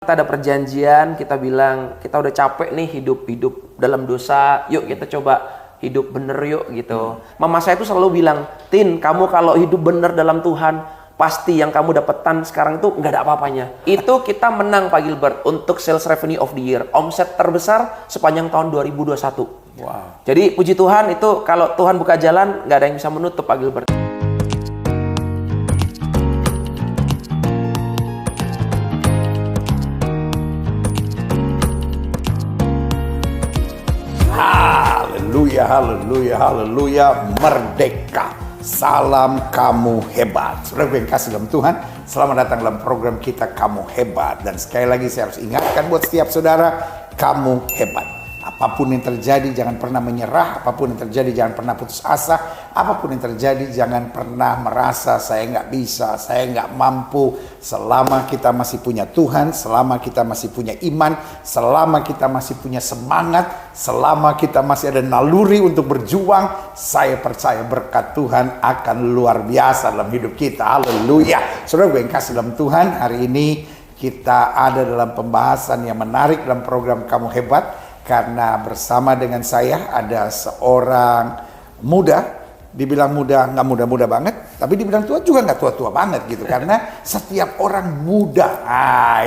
Kita ada perjanjian, kita bilang kita udah capek nih hidup dalam dosa, yuk kita coba hidup bener yuk gitu. Mama saya itu selalu bilang, Tin, kamu kalau hidup bener dalam Tuhan, pasti yang kamu dapetan sekarang itu nggak ada apa-apanya. Itu kita menang Pak Gilbert untuk sales revenue of the year, omset terbesar sepanjang tahun 2021. Wow. Jadi puji Tuhan itu kalau Tuhan buka jalan, nggak ada yang bisa menutup Pak Gilbert. Haleluya, haleluya, haleluya, merdeka. Salam kamu hebat. Saudara yang kasih dalam Tuhan, selamat datang dalam program kita Kamu Hebat. Dan sekali lagi saya harus ingatkan buat setiap saudara, kamu hebat. Apapun yang terjadi jangan pernah menyerah, apapun yang terjadi jangan pernah putus asa, apapun yang terjadi jangan pernah merasa saya nggak bisa, saya nggak mampu. Selama kita masih punya Tuhan, selama kita masih punya iman, selama kita masih punya semangat, selama kita masih ada naluri untuk berjuang, saya percaya berkat Tuhan akan luar biasa dalam hidup kita. Haleluya. Saudara gue yang kasih dalam Tuhan, hari ini kita ada dalam pembahasan yang menarik dalam program Kamu Hebat. Karena bersama dengan saya ada seorang muda, dibilang muda nggak muda-muda banget, tapi dibilang tua juga nggak tua-tua banget gitu. Karena setiap orang muda,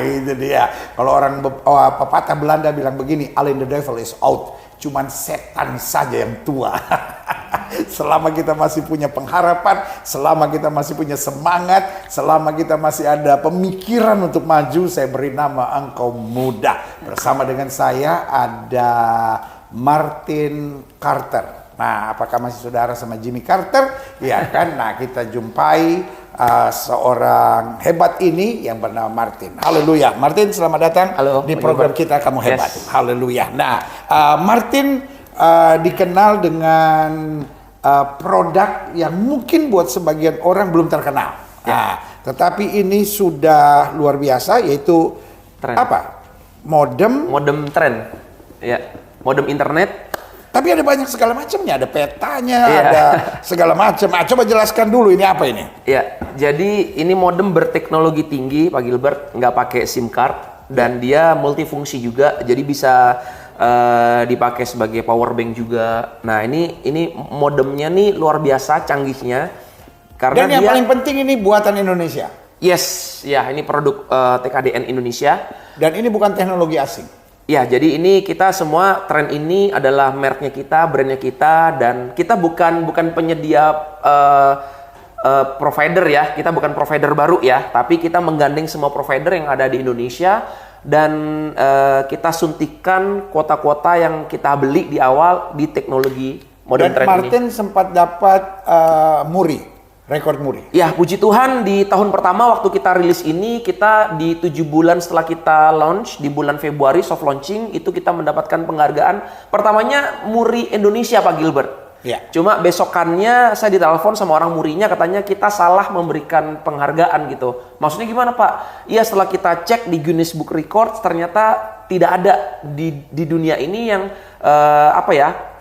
itu dia. Kalau orang pepatah Belanda bilang begini, alleen the devil is out, cuman setan saja yang tua. Selama kita masih punya pengharapan, selama kita masih punya semangat, selama kita masih ada pemikiran untuk maju, saya beri nama engkau muda. Bersama dengan saya ada Martin Carter. Nah, apakah masih saudara sama Jimmy Carter? Ya kan? Nah, kita jumpai seorang hebat ini yang bernama Martin. Haleluya. Martin, selamat datang. Halo, di program kita Kamu Hebat. Yes. Haleluya. Nah, Martin dikenal dengan produk yang mungkin buat sebagian orang belum terkenal. Nah, tetapi ini sudah luar biasa, yaitu Tren. apa? Modem Tren. Ya, modem internet. Tapi ada banyak segala macamnya, ada petanya, Iya. ada segala macam. Coba jelaskan dulu ini apa ini? Ya, jadi ini modem berteknologi tinggi Pak Gilbert, nggak pakai SIM card dan dia multifungsi juga, jadi bisa dipakai sebagai power bank juga. Nah, ini modemnya nih luar biasa canggihnya karena Dan yang dia paling penting ini buatan Indonesia. yes, ya ini produk TKDN Indonesia. Dan ini bukan teknologi asing. Ya, jadi ini kita semua tren ini adalah mereknya kita, brandnya kita, dan kita bukan penyedia provider ya, kita bukan provider baru ya, tapi kita menggandeng semua provider yang ada di Indonesia dan kita suntikan kuota-kuota yang kita beli di awal di teknologi modern Dan trend Martin ini. sempat dapat rekor muri. Ya, puji Tuhan di tahun pertama waktu kita rilis ini, kita di 7 bulan setelah kita launch, di bulan Februari soft launching, itu kita mendapatkan penghargaan. Pertamanya Muri Indonesia Pak Gilbert. Ya. Cuma besokannya saya ditelepon sama orang murinya, katanya kita salah memberikan penghargaan gitu. Maksudnya gimana Pak? Iya, setelah kita cek di Guinness Book Records ternyata tidak ada di dunia ini yang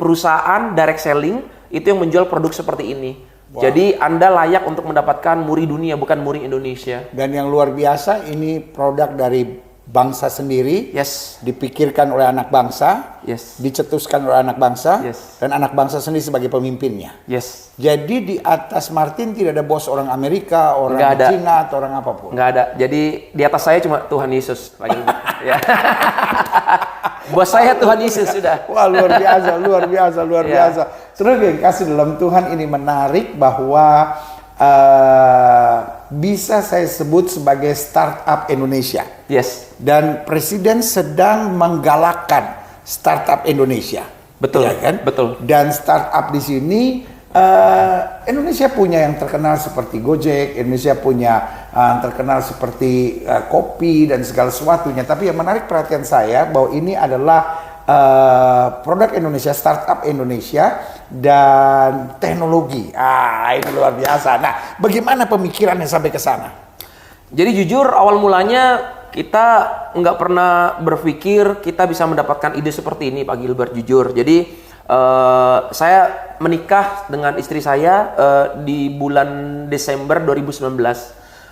perusahaan direct selling itu yang menjual produk seperti ini. Wow. Jadi Anda layak untuk mendapatkan muri dunia, bukan muri Indonesia. Dan yang luar biasa, ini produk dari bangsa sendiri, Yes. dipikirkan oleh anak bangsa, Yes. dicetuskan oleh anak bangsa, Yes. dan anak bangsa sendiri sebagai pemimpinnya. Yes. Jadi di atas Martin tidak ada bos orang Amerika, Nggak orang ada. Cina, atau orang apapun. Nggak ada. Jadi di atas saya cuma Tuhan Yesus. Pak Gilbert. Ya. Bos saya Tuhan Yesus sudah. Wah, luar biasa, luar biasa, luar Ya. biasa. Saudara yang kasih dalam Tuhan, ini menarik bahwa bisa saya sebut sebagai startup Indonesia. Yes. Dan Presiden sedang menggalakkan startup Indonesia. Betul, Ya kan? betul. Dan startup di sini Indonesia punya yang terkenal seperti Gojek, Indonesia punya yang terkenal seperti kopi dan segala sesuatunya. Tapi yang menarik perhatian saya bahwa ini adalah produk Indonesia, startup Indonesia dan teknologi. Ini luar biasa. Nah, bagaimana pemikirannya sampai ke sana? Jadi jujur awal mulanya kita nggak pernah berpikir kita bisa mendapatkan ide seperti ini Pak Gilbert, jujur. Jadi saya menikah dengan istri saya di bulan Desember 2019.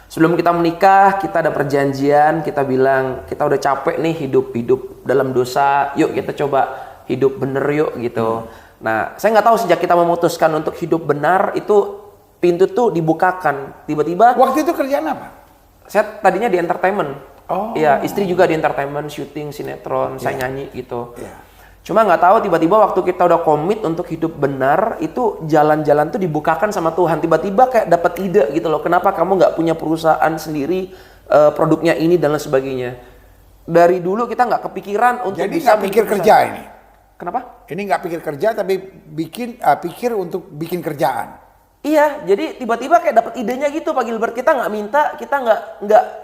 Sebelum kita menikah, kita ada perjanjian, kita bilang kita udah capek nih hidup dalam dosa, yuk kita coba hidup bener yuk gitu. Nah, saya nggak tahu sejak kita memutuskan untuk hidup benar itu pintu tuh dibukakan. Tiba-tiba Waktu itu kerjaan apa? saya tadinya di entertainment. Oh. Iya, istri juga di entertainment, syuting sinetron, saya nyanyi gitu. Iya. Cuma nggak tahu tiba-tiba waktu kita udah komit untuk hidup benar, itu jalan-jalan tuh dibukakan sama Tuhan. Tiba-tiba kayak dapat ide gitu loh. Kenapa kamu nggak punya perusahaan sendiri, produknya ini dan lain sebagainya. Dari dulu kita nggak kepikiran untuk Jadi bisa nggak pikir bikin kerja perusahaan. ini? Kenapa? Ini nggak pikir kerja tapi pikir untuk bikin kerjaan. Iya, jadi tiba-tiba kayak dapat idenya gitu Pak Gilbert. Kita nggak minta, kita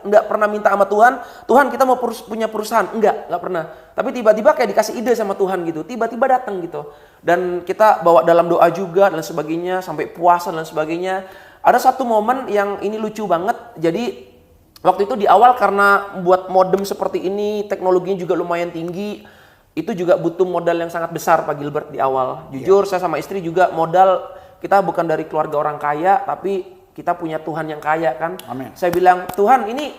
nggak pernah minta sama Tuhan. Tuhan kita mau punya perusahaan, nggak pernah. Tapi tiba-tiba kayak dikasih ide sama Tuhan gitu. Tiba-tiba datang gitu. Dan kita bawa dalam doa juga dan sebagainya, sampai puasa dan sebagainya. Ada satu momen yang ini lucu banget. Jadi waktu itu di awal karena buat modem seperti ini, teknologinya juga lumayan tinggi. Itu juga butuh modal yang sangat besar Pak Gilbert di awal. Jujur saya sama istri juga modal. Kita bukan dari keluarga orang kaya, tapi kita punya Tuhan yang kaya kan. Amin. Saya bilang, Tuhan ini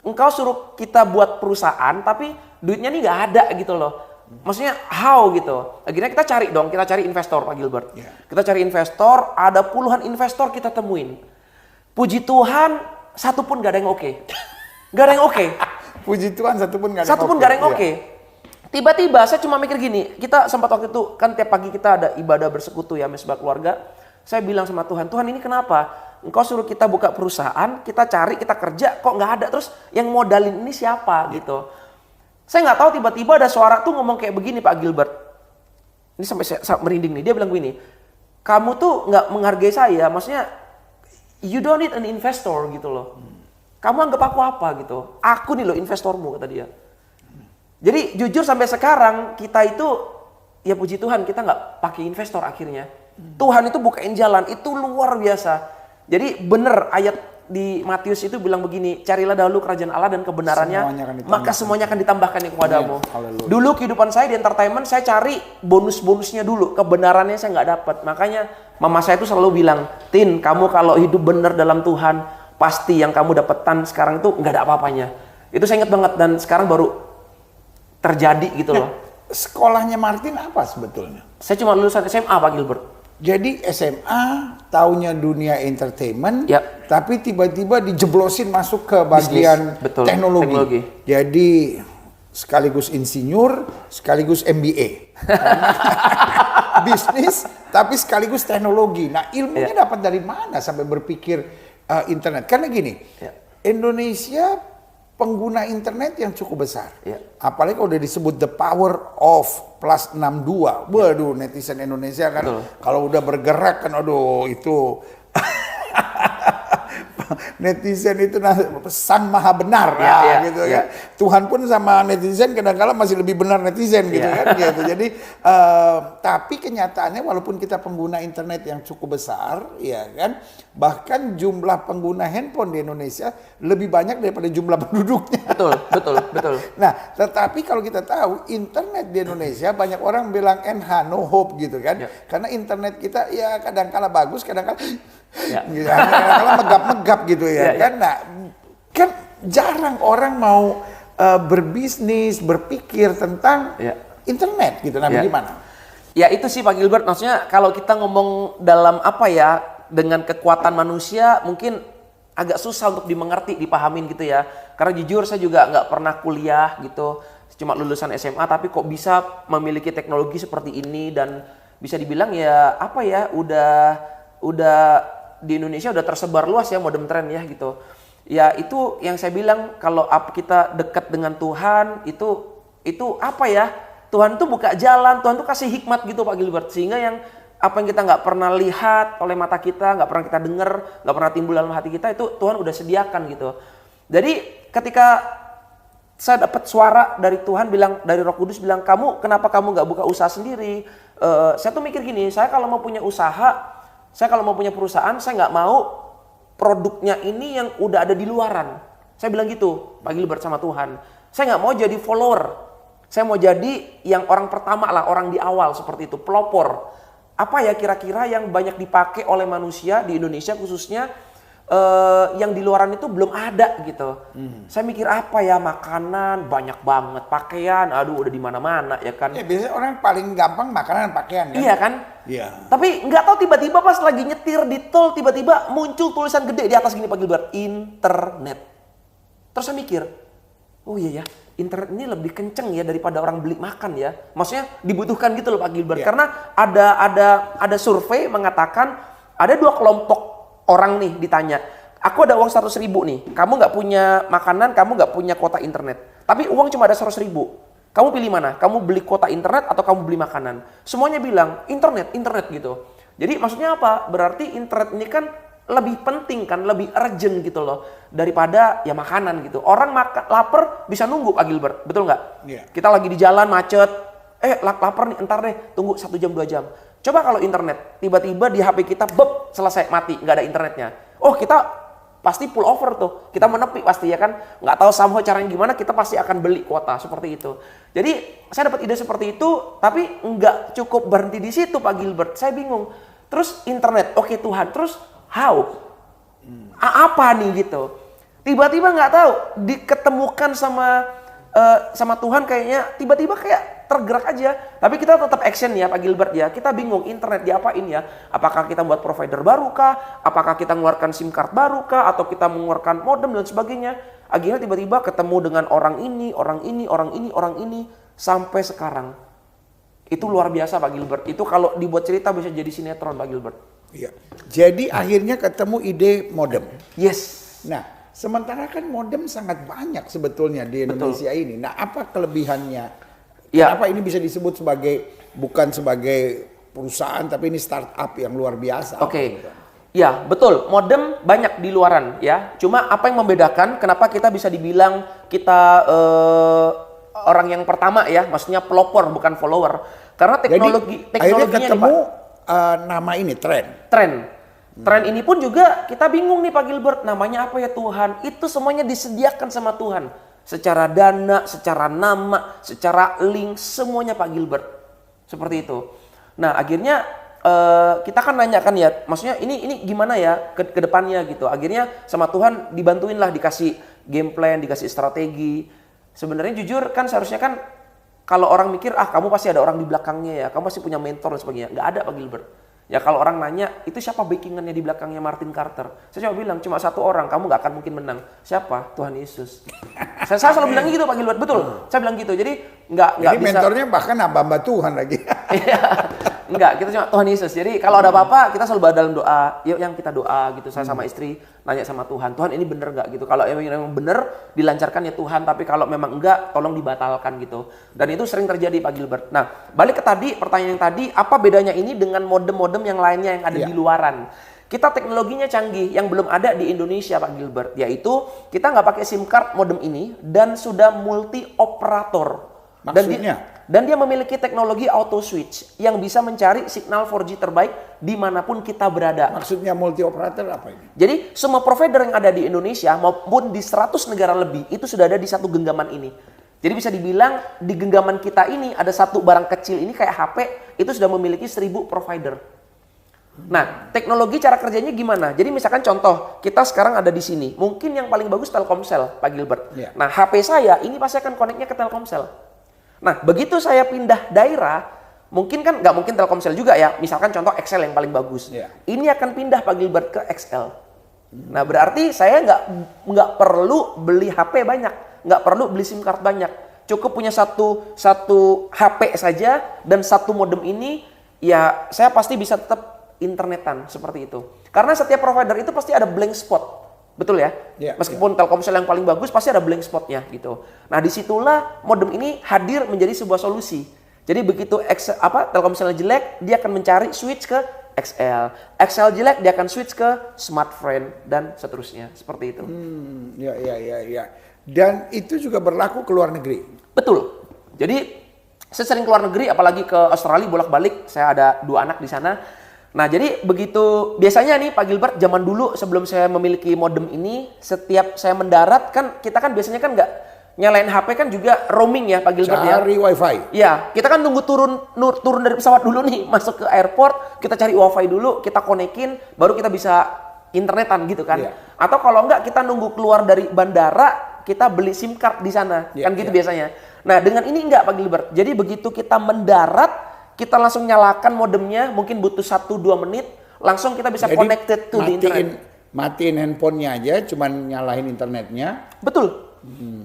Engkau suruh kita buat perusahaan, tapi duitnya nih nggak ada gitu loh. Maksudnya how gitu. Akhirnya kita cari dong, kita cari investor Pak Gilbert. Yeah. Kita cari investor, ada puluhan investor kita temuin. Puji Tuhan, satu pun gak ada yang oke. Gak ada yang oke. Puji Tuhan satu pun nggak ada. Satu pun gak ada yang oke. Tiba-tiba saya cuma mikir gini, kita sempat waktu itu kan tiap pagi kita ada ibadah bersekutu ya mesbah keluarga. Saya bilang sama Tuhan, Tuhan ini kenapa? Engkau suruh kita buka perusahaan, kita cari, kita kerja, kok nggak ada. Terus yang modalin ini siapa gitu? Saya nggak tahu tiba-tiba ada suara tuh ngomong kayak begini Pak Gilbert. Ini sampai saya merinding nih. Dia bilang begini, kamu tuh nggak menghargai saya, maksudnya you don't need an investor gitu loh. Kamu anggap aku apa gitu? Aku nih loh investormu kata dia. Jadi jujur sampai sekarang kita itu ya puji Tuhan kita nggak pakai investor akhirnya. Tuhan itu bukain jalan itu luar biasa. Jadi bener ayat di Matius itu bilang begini, carilah dahulu kerajaan Allah dan kebenarannya, maka semuanya akan ditambahkan kepadamu. Dulu kehidupan saya di entertainment saya cari bonus-bonusnya dulu, kebenarannya saya nggak dapat. Makanya mama saya itu selalu bilang, Tin, kamu kalau hidup bener dalam Tuhan pasti yang kamu dapetan sekarang itu nggak ada apa-apanya. Itu saya ingat banget dan sekarang baru terjadi gitu loh. Sekolahnya Martin apa sebetulnya? Saya cuma lulusan SMA Pak Gilbert. Jadi SMA taunya dunia entertainment, Ya. tapi tiba-tiba dijeblosin masuk ke bagian Betul, teknologi. teknologi. Jadi sekaligus insinyur, sekaligus MBA. Bisnis, tapi sekaligus teknologi. Nah ilmunya dapat dari mana sampai berpikir internet? Karena gini, Indonesia pengguna internet yang cukup besar. Ya. Apalagi kalau udah disebut the power of plus 62. Waduh, netizen Indonesia kan kalau udah bergerak kan aduh itu netizen itu sang maha benar gitu ya. Tuhan pun sama netizen kadang-kadang masih lebih benar netizen gitu kan gitu. Jadi tapi kenyataannya walaupun kita pengguna internet yang cukup besar ya kan, bahkan jumlah pengguna handphone di Indonesia lebih banyak daripada jumlah penduduknya. Betul. Nah, tetapi kalau kita tahu internet di Indonesia banyak orang bilang NH no hope gitu kan. Karena internet kita ya kadang-kala bagus, kadang-kala kadang-kala megap-megap gitu ya kan. Nah, kan jarang orang mau berbisnis, berpikir tentang internet gitu. Nah, bagaimana? Ya itu sih Pak Gilbert, maksudnya kalau kita ngomong dalam apa ya, dengan kekuatan manusia mungkin agak susah untuk dimengerti, dipahamin gitu ya. Karena jujur saya juga nggak pernah kuliah gitu, cuma lulusan SMA tapi kok bisa memiliki teknologi seperti ini dan bisa dibilang ya apa ya, udah di Indonesia udah tersebar luas ya modern trend ya gitu. Ya itu yang saya bilang kalau kita dekat dengan Tuhan itu apa ya? Tuhan tuh buka jalan, Tuhan tuh kasih hikmat gitu Pak Gilbert. Sehingga yang apa yang kita nggak pernah lihat oleh mata kita, nggak pernah kita dengar, nggak pernah timbul dalam hati kita itu Tuhan udah sediakan gitu. Jadi ketika saya dapat suara dari Tuhan bilang, dari Roh Kudus bilang, kenapa kamu nggak buka usaha sendiri? Saya tuh mikir gini, saya kalau mau punya usaha, saya kalau mau punya perusahaan, saya nggak mau produknya ini yang udah ada di luaran. Saya bilang gitu, Pak Gilbert sama Tuhan. Saya nggak mau jadi follower. Saya mau jadi yang orang pertama lah, orang di awal seperti itu, pelopor. Apa ya kira-kira yang banyak dipakai oleh manusia di Indonesia khususnya yang di luaran itu belum ada gitu. Saya mikir apa ya, makanan banyak banget, pakaian, aduh udah di mana-mana ya kan. Ya biasanya orang paling gampang makanan dan pakaian kan? Iya kan? Iya. Tapi nggak tahu tiba-tiba pas lagi nyetir di tol tiba-tiba muncul tulisan gede di atas gini Pak Gilbert, internet. Terus saya mikir, oh iya ya, internet ini lebih kenceng ya daripada orang beli makan ya. Maksudnya dibutuhkan gitu loh Pak Gilbert. Iya. Karena ada survei mengatakan ada 2 kelompok orang nih ditanya, aku ada uang 100.000 nih, kamu nggak punya makanan, kamu nggak punya kuota internet, tapi uang cuma ada 100.000, kamu pilih mana? Kamu beli kuota internet atau kamu beli makanan? Semuanya bilang internet gitu. Jadi maksudnya apa? Berarti internet ini kan lebih penting kan, lebih urgent gitu loh daripada ya makanan gitu. Orang makan lapar bisa nunggu Pak Gilbert, betul nggak? Iya. Kita lagi di jalan macet, lapar nih, entar deh, tunggu 1 jam 2 jam. Coba kalau internet, tiba-tiba di HP kita, selesai, mati, nggak ada internetnya. Oh kita pasti pull over tuh, kita menepi pasti ya kan. Nggak tahu somehow caranya gimana, kita pasti akan beli kuota, seperti itu. Jadi saya dapat ide seperti itu, tapi nggak cukup berhenti di situ Pak Gilbert. Saya bingung. Terus internet, oke Tuhan, terus how? Apa nih gitu? Tiba-tiba nggak tahu, diketemukan sama Tuhan kayaknya, tiba-tiba kayak tergerak aja. Tapi kita tetap action ya Pak Gilbert ya. Kita bingung internet diapain ya. Apakah kita buat provider baru kah? Apakah kita mengeluarkan SIM card baru kah? Atau kita mengeluarkan modem dan sebagainya. Akhirnya tiba-tiba ketemu dengan orang ini. Sampai sekarang. Itu luar biasa Pak Gilbert. Itu kalau dibuat cerita bisa jadi sinetron Pak Gilbert. Iya. Jadi akhirnya ketemu ide modem. Yes. Nah, sementara kan modem sangat banyak sebetulnya di Indonesia ini. Nah, apa kelebihannya? Ya. Kenapa ini bisa disebut bukan sebagai perusahaan, tapi ini startup yang luar biasa? Oke. Ya, betul. Modem banyak di luaran ya. Cuma apa yang membedakan kenapa kita bisa dibilang kita orang yang pertama ya, maksudnya pelopor bukan follower. Karena teknologinya akhirnya ketemu Pak, nama ini tren. Tren ini pun juga kita bingung nih Pak Gilbert, namanya apa ya Tuhan? Itu semuanya disediakan sama Tuhan. Secara dana, secara nama, secara link, semuanya Pak Gilbert. Seperti itu. Nah akhirnya kita kan nanya kan ya, maksudnya ini gimana ya ke depannya gitu. Akhirnya sama Tuhan dibantuin lah, dikasih game plan, dikasih strategi. Sebenarnya jujur kan seharusnya kan kalau orang mikir, kamu pasti ada orang di belakangnya ya, kamu pasti punya mentor dan sebagainya. Nggak ada Pak Gilbert. Ya kalau orang nanya, itu siapa backingannya di belakangnya Martin Carter? Saya cuma bilang, cuma 1 orang, kamu nggak akan mungkin menang. Siapa? Tuhan Yesus. saya selalu bilang gitu Pak Gilbert, betul. Saya bilang gitu, jadi nggak bisa. Mentornya bahkan hamba Tuhan lagi. Enggak, kita cuma Tuhan Yesus. Jadi kalau ada apa-apa, kita selalu dalam doa. Yuk yang kita doa gitu. Saya sama istri nanya sama Tuhan, Tuhan ini bener nggak gitu. Kalau memang bener, dilancarkan ya Tuhan. Tapi kalau memang enggak, tolong dibatalkan gitu. Dan itu sering terjadi Pak Gilbert. Nah, balik ke tadi, pertanyaan yang tadi, apa bedanya ini dengan modem-modem yang lainnya yang ada di luaran? Kita teknologinya canggih, yang belum ada di Indonesia Pak Gilbert. Yaitu, kita nggak pakai SIM card modem ini, dan sudah multi operator. Maksudnya? Dan dia memiliki teknologi auto switch yang bisa mencari signal 4G terbaik dimanapun kita berada. Maksudnya multi operator apa ini? Jadi semua provider yang ada di Indonesia maupun di 100 negara lebih itu sudah ada di satu genggaman ini. Jadi bisa dibilang di genggaman kita ini ada satu barang kecil ini kayak HP itu sudah memiliki 1000 provider. Nah, teknologi cara kerjanya gimana? Jadi misalkan contoh, kita sekarang ada di sini. Mungkin yang paling bagus Telkomsel, Pak Gilbert. Yeah. Nah, HP saya ini pasti akan connect-nya ke Telkomsel. Nah, begitu saya pindah daerah, mungkin kan nggak mungkin Telkomsel juga ya. Misalkan contoh XL yang paling bagus. Yeah. Ini akan pindah Pak Gilbert ke XL. Nah, berarti saya nggak perlu beli HP banyak, nggak perlu beli SIM card banyak. Cukup punya satu HP saja dan satu modem ini, ya saya pasti bisa tetap internetan seperti itu. Karena setiap provider itu pasti ada blank spot. Betul ya? Meskipun Telkomsel yang paling bagus pasti ada blank spotnya gitu. Nah disitulah modem ini hadir menjadi sebuah solusi. Jadi begitu Telkomsel jelek, dia akan mencari switch ke XL. XL jelek, dia akan switch ke Smartfren dan seterusnya. Seperti itu. Ya. Dan itu juga berlaku ke luar negeri. Betul. Jadi saya sering keluar negeri, apalagi ke Australia bolak-balik. Saya ada 2 anak di sana. Nah jadi begitu, biasanya nih Pak Gilbert zaman dulu sebelum saya memiliki modem ini, setiap saya mendarat kan kita kan biasanya kan nggak nyalain HP kan juga roaming ya Pak Gilbert ya. Cari wifi. Ya, kita kan tunggu turun dari pesawat dulu nih, masuk ke airport, kita cari wifi dulu, kita konekin, baru kita bisa internetan gitu kan. Iya. Atau kalau enggak kita nunggu keluar dari bandara, kita beli SIM card di sana. Iya, Kan gitu iya. biasanya. Nah, dengan ini enggak Pak Gilbert. Jadi begitu kita mendarat, kita langsung nyalakan modemnya, mungkin butuh 1-2 menit, langsung kita bisa Jadi, connected to the internet. matiin handphonenya aja, cuman nyalain internetnya. Betul.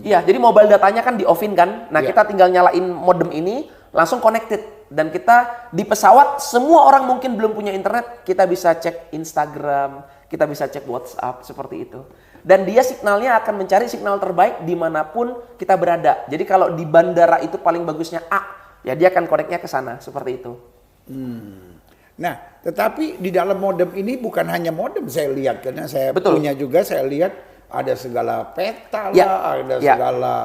Iya, jadi mobile datanya kan di-off-in kan. Nah, Iya. kita tinggal nyalain modem ini, langsung connected. Dan kita di pesawat, semua orang mungkin belum punya internet, kita bisa cek Instagram, kita bisa cek WhatsApp, seperti itu. Dan dia signalnya akan mencari signal terbaik dimanapun kita berada. Jadi kalau di bandara itu paling bagusnya A, ya dia akan connect-nya ke sana, seperti itu. Nah, tetapi di dalam modem ini bukan hanya modem saya lihat, karena saya Betul. punya juga, saya lihat ada segala peta Ya, lah, ada ya. segala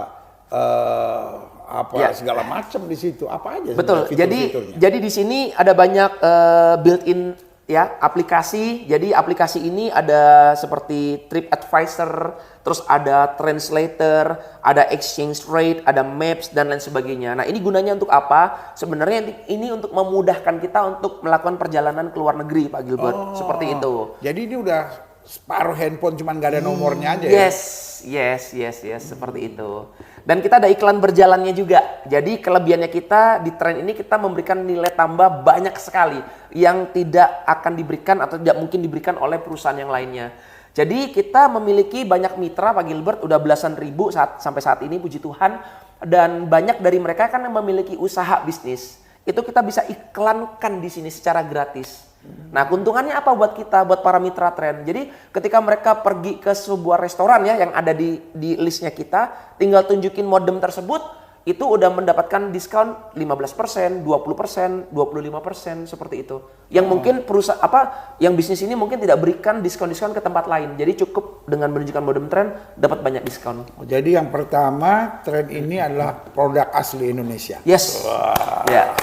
Ya. segala macam di situ. Apa aja Betul. sebenarnya fitur-fiturnya? Jadi di sini ada banyak built-in ya aplikasi. Jadi aplikasi ini ada seperti TripAdvisor, terus ada translator, ada exchange rate, ada maps dan lain sebagainya. Nah, ini gunanya untuk apa? Sebenarnya ini untuk memudahkan kita untuk melakukan perjalanan ke luar negeri, Pak Gilbert. Seperti itu. Jadi ini udah separuh handphone, cuman gak ada nomornya aja ya? Yes, seperti itu. Dan kita ada iklan berjalannya juga. Jadi kelebihannya kita di tren ini kita memberikan nilai tambah banyak sekali yang tidak akan diberikan atau tidak mungkin diberikan oleh perusahaan yang lainnya. Jadi kita memiliki banyak mitra Pak Gilbert, udah belasan ribu sampai saat ini, puji Tuhan. Dan banyak dari mereka kan yang memiliki usaha bisnis. Itu kita bisa iklankan di sini secara gratis. Nah, keuntungannya apa buat kita, buat para mitra tren? Jadi ketika mereka pergi ke sebuah restoran ya yang ada di listnya kita, tinggal tunjukin modem tersebut, itu udah mendapatkan diskon 15%, 20%, 25% seperti itu. Yang mungkin yang bisnis ini mungkin tidak berikan diskon-diskon ke tempat lain. Jadi cukup dengan menunjukkan modem tren dapat banyak diskon. Jadi yang pertama, tren ini adalah produk asli Indonesia. Yes. Wah. Ya.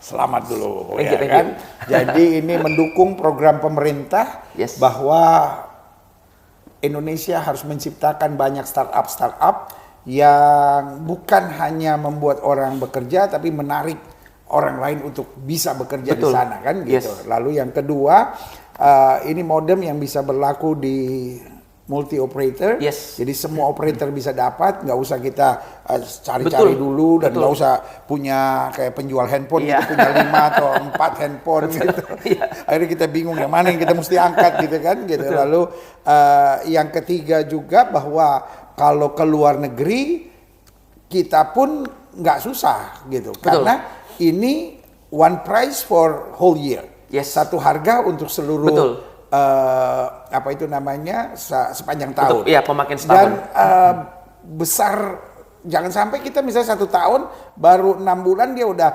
Selamat dulu, Thank ya you, thank kan? you. Jadi ini mendukung program pemerintah Yes. bahwa Indonesia harus menciptakan banyak startup yang bukan hanya membuat orang bekerja, tapi menarik orang lain untuk bisa bekerja di Betul. sana, kan gitu. Yes. Lalu yang kedua, ini modem yang bisa berlaku di multi operator. Yes. Jadi semua operator bisa dapat, nggak usah kita cari-cari Betul. dulu dan Betul. nggak usah punya kayak penjual handphone Iya. gitu, punya 5 atau 4 handphone gitu. Iya. Akhirnya kita bingung yang mana yang kita mesti angkat gitu kan gitu. Betul. Lalu yang ketiga juga bahwa kalau ke luar negeri kita pun nggak susah gitu. Betul. Karena ini one price for whole year. Yes. Satu harga untuk seluruh Betul. apa itu namanya sepanjang Untuk tahun. pemakaian setahun. Dan besar, jangan sampai kita misalnya 1 tahun baru 6 bulan dia udah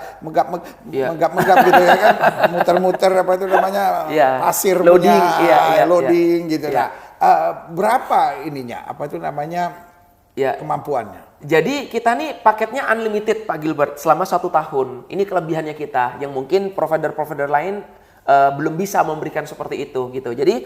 Iya. megap gitu ya kan, muter-muter apa itu namanya Iya. pasir Loading, punya iya, loading gitu. iya. Nah, berapa ininya? Apa itu namanya Ya. kemampuannya? Jadi kita nih paketnya unlimited Pak Gilbert selama 1 tahun. Ini kelebihannya kita yang mungkin provider-provider lain belum bisa memberikan seperti itu gitu. Jadi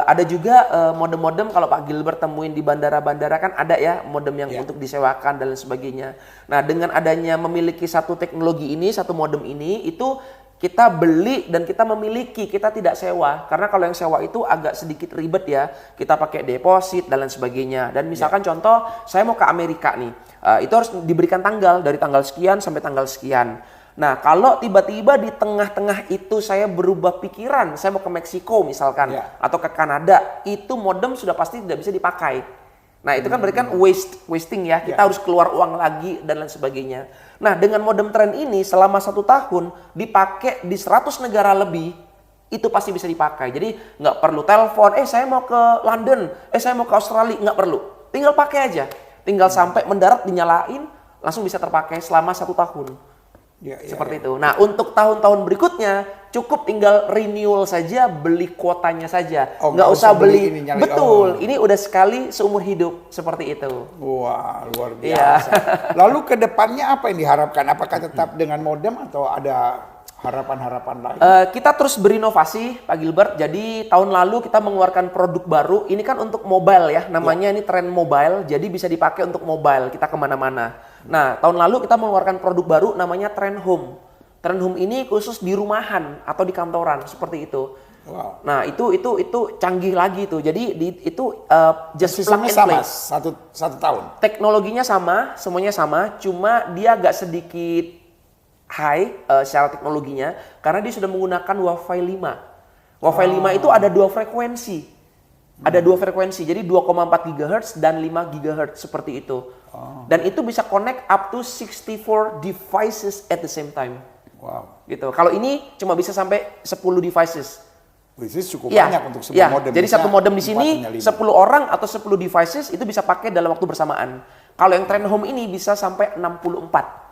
ada juga modem-modem kalau Pak Gilbert temuin di bandara-bandara kan ada ya modem yang Ya. untuk disewakan dan lain sebagainya. Nah, dengan adanya memiliki satu teknologi ini, satu modem ini, itu kita beli dan kita memiliki, kita tidak sewa. Karena kalau yang sewa itu agak sedikit ribet ya. Kita pakai deposit dan lain sebagainya. Dan misalkan contoh, saya mau ke Amerika nih. Itu harus diberikan tanggal, dari tanggal sekian sampai tanggal sekian. Nah, kalau tiba-tiba di tengah-tengah itu saya berubah pikiran, saya mau ke Meksiko misalkan, Ya. atau ke Kanada, itu modem sudah pasti tidak bisa dipakai. Nah, itu kan berarti kan wasting ya. Kita Ya. harus keluar uang lagi dan lain sebagainya. Nah, dengan modem tren ini selama 1 tahun dipakai di 100 negara lebih, itu pasti bisa dipakai. Jadi nggak perlu telepon, saya mau ke London, saya mau ke Australia, nggak perlu. Tinggal pakai aja. Tinggal sampai mendarat dinyalain, langsung bisa terpakai selama 1 tahun. Ya, ya, Seperti itu. Nah, untuk tahun-tahun berikutnya cukup tinggal renewal saja, beli kuotanya saja. Oh, nggak usah beli. ini nyali. Betul. Oh. Ini udah sekali seumur hidup seperti itu. Wah, luar Iya. biasa. Lalu ke depannya apa yang diharapkan? Apakah tetap dengan modem atau ada harapan-harapan lain? Kita terus berinovasi, Pak Gilbert. Jadi tahun lalu kita mengeluarkan produk baru. Ini kan untuk mobile ya. Namanya ini tren mobile. Jadi bisa dipakai untuk mobile. Kita kemana-mana. Nah, tahun lalu kita mengeluarkan produk baru namanya Tren Home. Tren Home ini khusus di rumahan atau di kantoran seperti itu. Wow. Nah, itu canggih lagi tuh. Jadi itu just plug Sistemnya and sama, play. satu tahun. Teknologinya sama, semuanya sama, cuma dia agak sedikit high secara teknologinya karena dia sudah menggunakan Wi-Fi 5. Wi-Fi 5 itu ada dua frekuensi. Ada dua frekuensi, jadi 2,4 GHz dan 5 GHz seperti itu. Dan itu bisa connect up to 64 devices at the same time. Wow. Gitu. Kalau ini cuma bisa sampai 10 devices. Which is cukup Iya, banyak untuk sebuah iya. modem. Jadi Bisa satu modem di sini 4 punya 10 orang atau 10 devices itu bisa pakai dalam waktu bersamaan. Kalau yang Trend Home ini bisa sampai 64.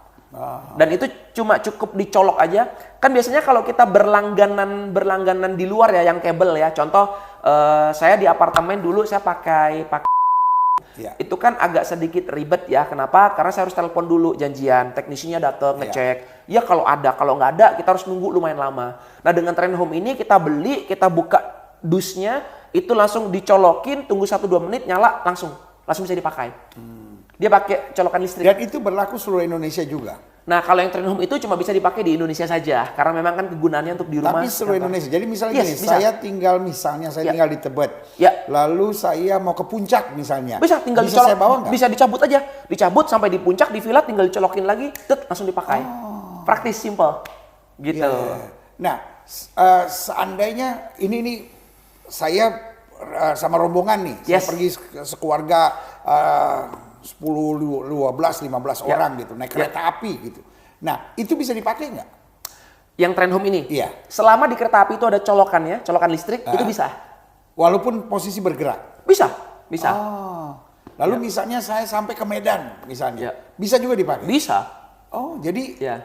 Dan itu cuma cukup dicolok aja. Kan biasanya kalau kita berlangganan di luar ya yang kabel ya. Contoh saya di apartemen dulu saya pakai Ya. itu kan agak sedikit ribet ya. Kenapa? Karena saya harus telepon dulu janjian, teknisinya datang ngecek. Ya kalau ada, kalau nggak ada kita harus nunggu lumayan lama. Nah dengan Trend Home ini kita beli, kita buka dusnya, itu langsung dicolokin, tunggu 1-2 menit nyala langsung bisa dipakai. Dia pakai colokan listrik. Dan itu berlaku seluruh Indonesia juga. Nah kalau yang Trend Home itu cuma bisa dipakai di Indonesia saja, karena memang kan kegunaannya untuk di rumah. Tapi seluruh kantor. Indonesia. Jadi misalnya Yes, gini, bisa. saya tinggal di Tebet. Ya. Lalu saya mau ke puncak misalnya. Bisa tinggal bisa saya bawa nggak? bisa dicabut aja. Dicabut sampai di puncak, di villa tinggal dicolokin lagi, langsung dipakai. Praktis, simple. Gitu. Ya. Nah, seandainya ini saya sama rombongan nih, saya Yes. pergi sekeluarga 10, 12, 15 Ya. orang gitu, naik kereta api gitu. Nah, itu bisa dipakai nggak? Yang Trend Home ini? Iya. Selama di kereta api itu ada colokannya, colokan listrik, itu bisa. Walaupun posisi bergerak. Bisa, bisa. Lalu misalnya saya sampai ke Medan misalnya, Ya. bisa juga dipakai. Bisa. Oh, jadi Ya.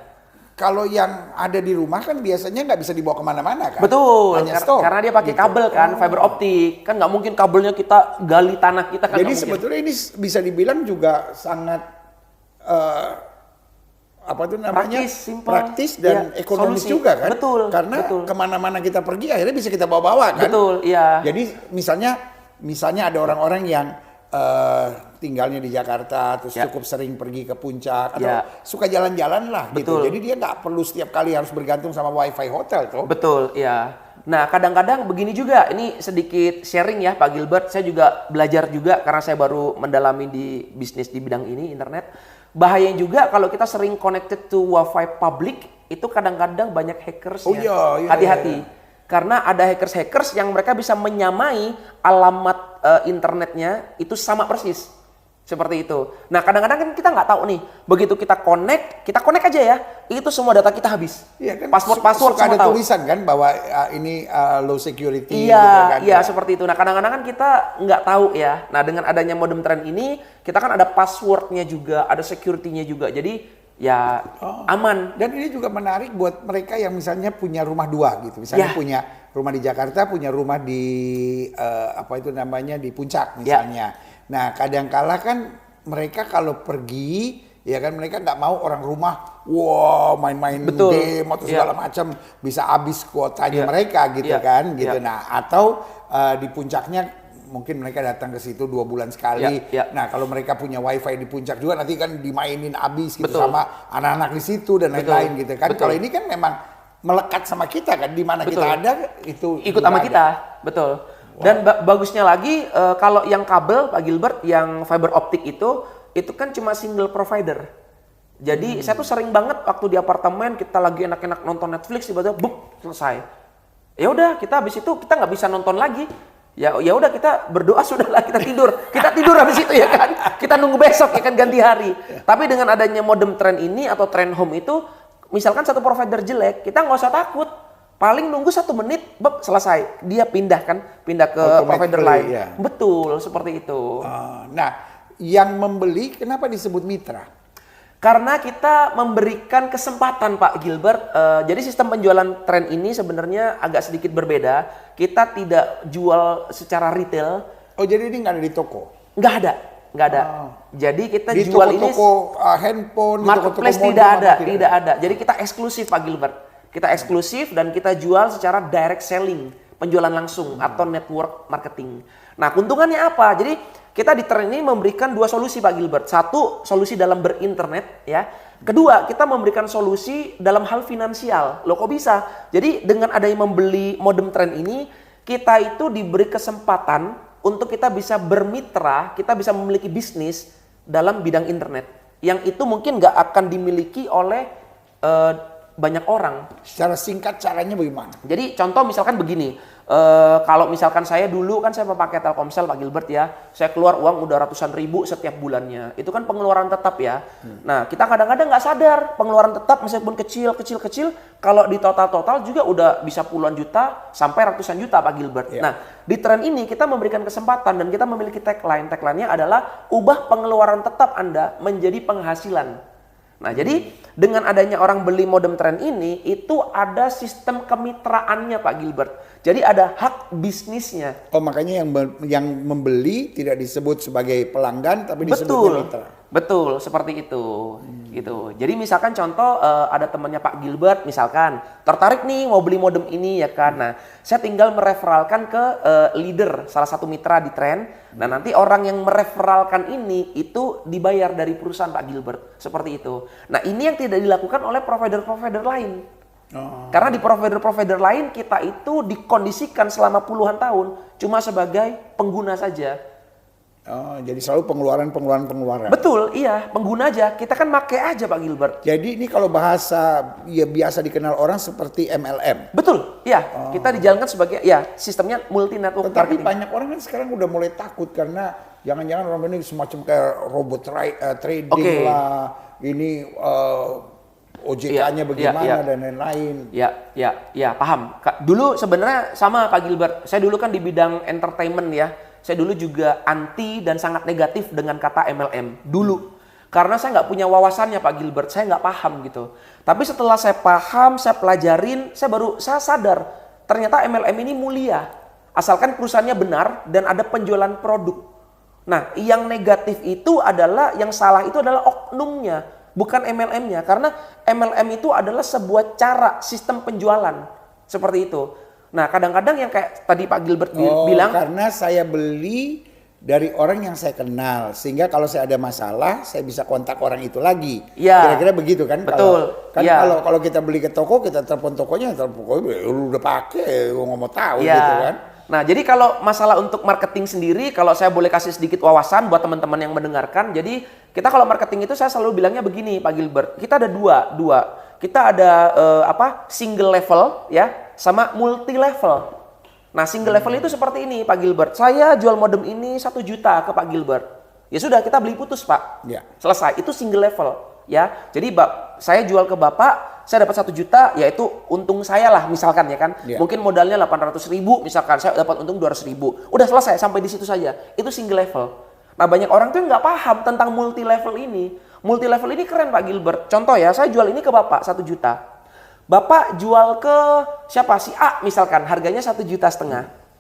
kalau yang ada di rumah kan biasanya nggak bisa dibawa kemana-mana kan? Betul, Hanya stok, karena dia pakai gitu. kabel kan, fiber optik. Kan nggak mungkin kabelnya kita gali tanah kita kan. Jadi nggak mungkin. sebetulnya ini bisa dibilang juga sangat apa itu namanya? Praktis, simple. Praktis dan Iya, ekonomis solusi. juga kan? Betul, Karena betul. kemana-mana kita pergi akhirnya bisa kita bawa-bawa kan? Betul, iya. Jadi misalnya ada orang-orang yang tinggalnya di Jakarta terus Ya. cukup sering pergi ke puncak atau Ya. suka jalan-jalan lah gitu. Betul. Jadi dia nggak perlu setiap kali harus bergantung sama wifi hotel tuh. Betul, iya. Nah, kadang-kadang begini juga, ini sedikit sharing ya Pak Gilbert, saya juga belajar juga karena saya baru mendalami di bisnis di bidang ini, internet. Bahayanya juga kalau kita sering connected to Wi-Fi public, itu kadang-kadang banyak hackers Oh ya. iya, Hati-hati. iya. Karena ada hackers yang mereka bisa menyamai alamat internetnya itu sama persis. Seperti itu. Nah kadang-kadang kan kita nggak tahu nih. Begitu kita connect aja ya. Itu semua data kita habis. Iya kan? Password suka semua ada tahu. tulisan kan bahwa ini low security Iya, gitu kan. iya seperti itu. Nah kadang-kadang kan kita nggak tahu ya. Nah dengan adanya modem Trend ini, kita kan ada passwordnya juga, ada security-nya juga. Jadi ya aman. Dan ini juga menarik buat mereka yang misalnya punya rumah dua gitu. Misalnya Ya. punya rumah di Jakarta, punya rumah di apa itu namanya di Puncak misalnya. Nah kadang-kala kan mereka kalau pergi ya kan mereka nggak mau orang rumah main-main Betul. game atau segala macam bisa habis kuotanya Ya. mereka gitu Ya. kan gitu. Ya. Nah atau di puncaknya mungkin mereka datang ke situ 2 bulan sekali. Ya. Nah kalau mereka punya wifi di puncak juga nanti kan dimainin habis gitu Betul. sama anak-anak di situ dan lain-lain gitu kan. Betul. Kalau ini kan memang melekat sama kita kan, di mana kita Betul. ada itu Ikut juga sama ada. kita, betul. Dan bagusnya lagi kalau yang kabel Pak Gilbert, yang fiber optik itu kan cuma single provider. Jadi saya tuh sering banget waktu di apartemen kita lagi enak-enak nonton Netflix tiba-tiba buk selesai. Ya udah kita habis itu kita nggak bisa nonton lagi. Ya udah kita berdoa sudahlah kita tidur. Kita tidur habis itu ya kan. Kita nunggu besok ya kan ganti hari. Tapi dengan adanya modem Trend ini atau Trend Home itu misalkan satu provider jelek, kita nggak usah takut. Paling nunggu 1 menit, selesai. Dia pindah ke Automatically, provider lain. ya. Betul, seperti itu. Nah, yang membeli kenapa disebut mitra? Karena kita memberikan kesempatan Pak Gilbert. Jadi sistem penjualan Trend ini sebenarnya agak sedikit berbeda. Kita tidak jual secara retail. Oh jadi ini nggak ada di toko? Nggak ada. Jadi kita Di jual ini toko-toko handphone, di toko-toko marketplace modem, tidak ada. Jadi kita eksklusif Pak Gilbert. Kita eksklusif dan kita jual secara direct selling, penjualan langsung atau network marketing. Nah, keuntungannya apa? Jadi kita di Trend ini memberikan dua solusi Pak Gilbert. Satu, solusi dalam berinternet ya. Kedua, kita memberikan solusi dalam hal finansial. Loh kok bisa? Jadi dengan adanya membeli modem Trend ini, kita itu diberi kesempatan untuk kita bisa bermitra, kita bisa memiliki bisnis dalam bidang internet. Yang itu mungkin nggak akan dimiliki oleh banyak orang. Secara singkat caranya bagaimana? Jadi contoh misalkan begini, kalau misalkan saya dulu kan saya pakai Telkomsel Pak Gilbert ya, saya keluar uang udah ratusan ribu setiap bulannya, itu kan pengeluaran tetap ya. Nah kita kadang-kadang nggak sadar pengeluaran tetap meskipun kecil, kalau di total juga udah bisa puluhan juta sampai ratusan juta Pak Gilbert. Ya. Nah di Trend ini kita memberikan kesempatan dan kita memiliki tagline-nya adalah ubah pengeluaran tetap Anda menjadi penghasilan. Nah, jadi dengan adanya orang beli modem Trend ini, itu ada sistem kemitraannya Pak Gilbert. Jadi ada hak bisnisnya. Oh, makanya yang membeli tidak disebut sebagai pelanggan, tapi disebutnya mitra. Betul, seperti itu. Gitu. Jadi misalkan contoh ada temannya Pak Gilbert misalkan tertarik nih mau beli modem ini ya kan. Nah, saya tinggal mereferalkan ke leader salah satu mitra di Trend. Nah, nanti orang yang mereferalkan ini itu dibayar dari perusahaan Pak Gilbert. Seperti itu. Nah, ini yang tidak dilakukan oleh provider-provider lain. Karena di provider-provider lain kita itu dikondisikan selama puluhan tahun cuma sebagai pengguna saja. Oh, jadi selalu pengeluaran. Betul, iya, pengguna aja. Kita kan pakai aja Pak Gilbert. Jadi ini kalau bahasa ya biasa dikenal orang seperti MLM. Betul, iya. Kita dijalankan sebagai ya sistemnya multi network. Tetapi banyak orang kan sekarang udah mulai takut karena jangan-jangan orang ini semacam kayak robot trading lah. Ini OJK-nya bagaimana dan lain-lain. Ya, paham. Dulu sebenarnya sama Pak Gilbert. Saya dulu kan di bidang entertainment ya. Saya dulu juga anti dan sangat negatif dengan kata MLM dulu. Karena saya nggak punya wawasannya Pak Gilbert, saya nggak paham gitu. Tapi setelah saya paham, saya pelajarin, saya sadar ternyata MLM ini mulia. Asalkan perusahaannya benar dan ada penjualan produk. Nah, yang negatif itu adalah, yang salah itu adalah oknumnya, bukan MLM-nya. Karena MLM itu adalah sebuah cara sistem penjualan. Seperti itu. Nah, kadang-kadang yang kayak tadi Pak Gilbert bilang, karena saya beli dari orang yang saya kenal, sehingga kalau saya ada masalah, saya bisa kontak orang itu lagi. Ya, kira-kira begitu kan? Betul. Kalau kita beli ke toko, kita telepon tokonya, lu udah pakai, lu nggak mau tahu gitu kan? Nah, jadi kalau masalah untuk marketing sendiri, kalau saya boleh kasih sedikit wawasan buat teman-teman yang mendengarkan, jadi kita kalau marketing itu saya selalu bilangnya begini, Pak Gilbert, kita ada dua. Kita ada single level ya, sama multi level. Nah, single level itu seperti ini Pak Gilbert. Saya jual modem ini 1 juta ke Pak Gilbert. Ya sudah, kita beli putus Pak. Ya. Selesai. Itu single level ya. Jadi saya jual ke Bapak, saya dapat 1 juta, yaitu untung saya lah misalkan ya kan. Ya. Mungkin modalnya 800.000 misalkan, saya dapat untung 200.000. Udah selesai, sampai di situ saja. Itu single level. Nah, banyak orang tuh nggak paham tentang multi level ini. Multi level ini keren Pak Gilbert. Contoh ya, saya jual ini ke Bapak 1 juta. Bapak jual ke siapa? Si A misalkan, harganya 1,5 juta.